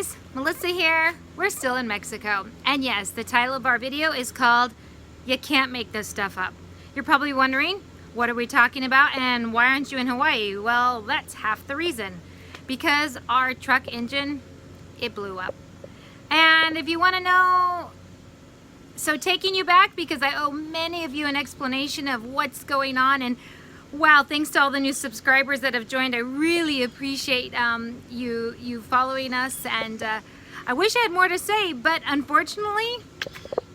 guys, Melissa here. We're still in Mexico. And yes, the title of our video is called You Can't Make This Stuff Up. You're probably wondering, what are we talking about and why aren't you in Hawaii? Well, that's half the reason. Because our truck engine, it blew up. And if you want to know, so taking you back because I owe many of you an explanation of what's going on, and wow, thanks to all the new subscribers that have joined. I really appreciate you following us, and I wish I had more to say, but unfortunately,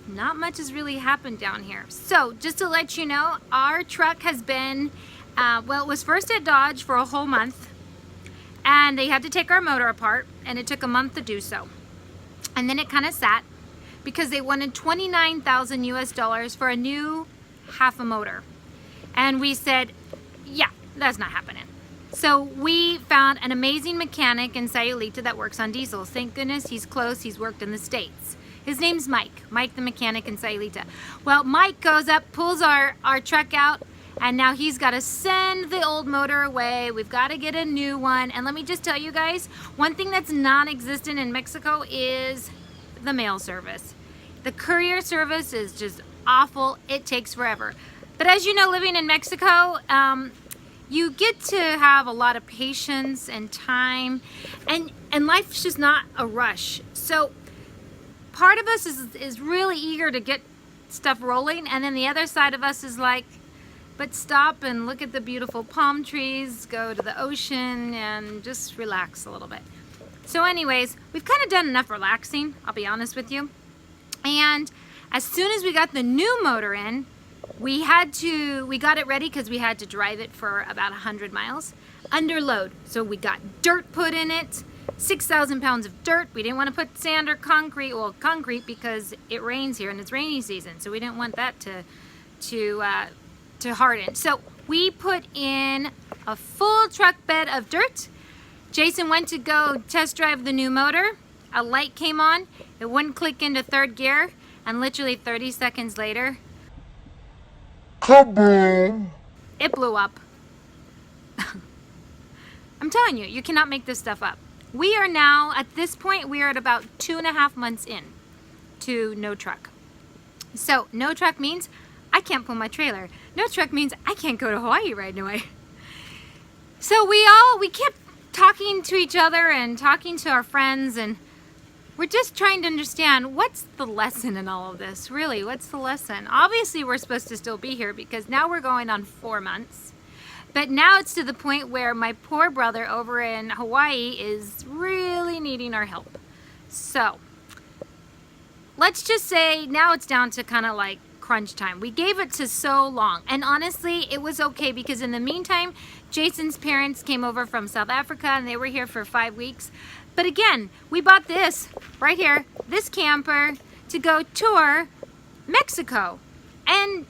not much has really happened down here. So just to let you know, our truck has been, well, it was first at Dodge for a whole month, and they had to take our motor apart, and it took a month to do so. And then it kind of sat because they wanted 29,000 US dollars for a new half a motor. And we said, yeah, that's not happening. So we found an amazing mechanic in Sayulita that works on diesels. Thank goodness he's close, he's worked in the States. His name's Mike the mechanic in Sayulita. Well, Mike goes up, pulls our truck out, and now he's got to send the old motor away. We've got to get a new one. And let me just tell you guys, one thing that's non-existent in Mexico is the mail service. The courier service is just awful. It takes forever. But as you know, living in Mexico, you get to have a lot of patience and time, and life's just not a rush. So part of us is really eager to get stuff rolling, and then the other side of us is like, but stop and look at the beautiful palm trees, go to the ocean, and just relax a little bit. So anyways, we've kind of done enough relaxing, I'll be honest with you. And as soon as we got the new motor in, we got it ready because we had to drive it for about 100 miles under load. So we got dirt put in it, 6,000 pounds of dirt. We didn't want to put sand or concrete, well, concrete because it rains here and it's rainy season. So we didn't want that to harden. So we put in a full truck bed of dirt. Jason went to go test drive the new motor. A light came on. It wouldn't click into third gear. And literally 30 seconds later, kaboom! It blew up. I'm telling you, you cannot make this stuff up. We are now, at this point, we are at about 2.5 months in to no truck. So no truck means I can't pull my trailer. No truck means I can't go to Hawaii right away. So we kept talking to each other and talking to our friends, and we're just trying to understand what's the lesson in all of this. Really, what's the lesson? Obviously, we're supposed to still be here because now we're going on 4 months. But now it's to the point where my poor brother over in Hawaii is really needing our help. So let's just say now it's down to kind of like crunch time. We gave it to so long, and honestly it was okay because in the meantime Jason's parents came over from South Africa and they were here for 5 weeks. But again, we bought this right here, this camper, to go tour Mexico and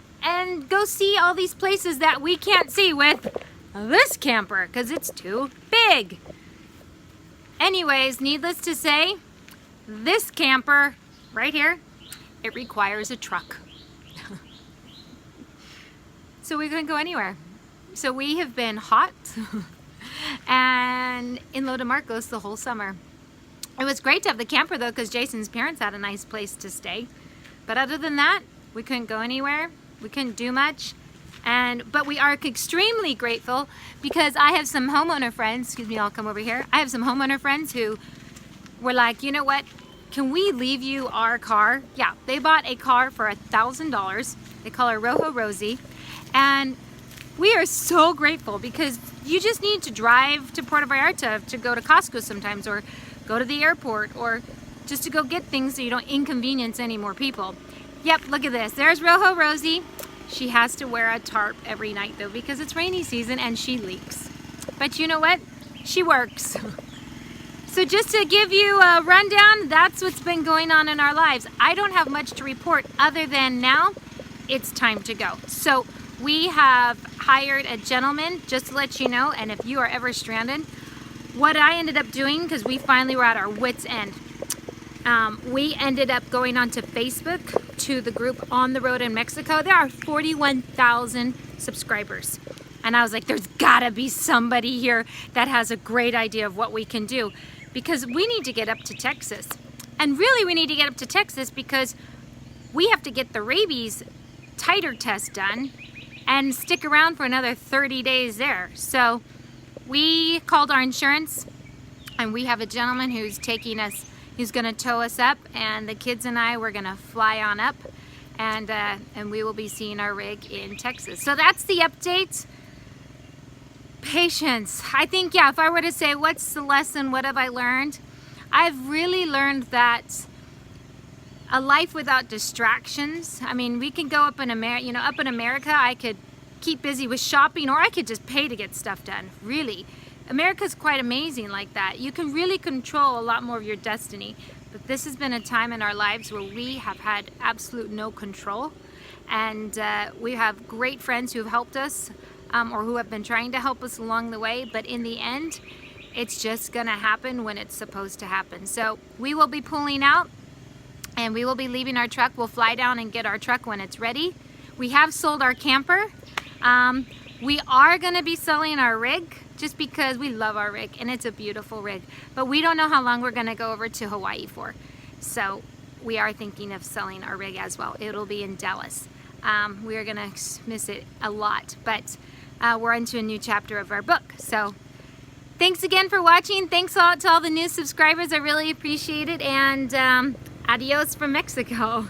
go see all these places that we can't see with this camper because it's too big. Anyways, needless to say, this camper right here, it requires a truck. So we couldn't go anywhere. So we have been hot and in Lo de Marcos the whole summer. It was great to have the camper though because Jason's parents had a nice place to stay. But other than that, we couldn't go anywhere. We couldn't do much. But we are extremely grateful because I have some homeowner friends, excuse me, I'll come over here. I have some homeowner friends who were like, you know what? Can we leave you our car? Yeah, they bought a car for $1,000. They call her Rojo Rosie. And we are so grateful because you just need to drive to Puerto Vallarta to go to Costco sometimes, or go to the airport, or just to go get things so you don't inconvenience any more people. Yep, look at this. There's Rojo Rosie. She has to wear a tarp every night though because it's rainy season and she leaks. But you know what? She works. So just to give you a rundown, that's what's been going on in our lives. I don't have much to report other than now it's time to go. So we have hired a gentleman, just to let you know, and if you are ever stranded, what I ended up doing, because we finally were at our wits' end, we ended up going onto Facebook to the group On the Road in Mexico. There are 41,000 subscribers. And I was like, there's gotta be somebody here that has a great idea of what we can do. because we need to get up to Texas. And really we need to get up to Texas because we have to get the rabies titer test done and stick around for another 30 days there. So we called our insurance, and we have a gentleman who's taking us, he's gonna tow us up, and the kids and I, we're gonna fly on up, and we will be seeing our rig in Texas. So that's the update. Patience. I think, yeah, if I were to say what's the lesson, what have I learned? I've really learned that a life without distractions. I mean, we can go up in America, up in America, I could keep busy with shopping, or I could just pay to get stuff done. Really, America's quite amazing like that. You can really control a lot more of your destiny. But this has been a time in our lives where we have had absolute no control, and we have great friends who have helped us, or who have been trying to help us along the way. But in the end, it's just gonna happen when it's supposed to happen. So we will be pulling out, and we will be leaving our truck. We'll fly down and get our truck when it's ready. We have sold our camper. We are gonna be selling our rig just because we love our rig and it's a beautiful rig. But we don't know how long we're gonna go over to Hawaii for. So we are thinking of selling our rig as well. It'll be in Dallas. We are gonna miss it a lot, but we're into a new chapter of our book. So thanks again for watching. Thanks a lot to all the new subscribers. I really appreciate it. And adios from Mexico.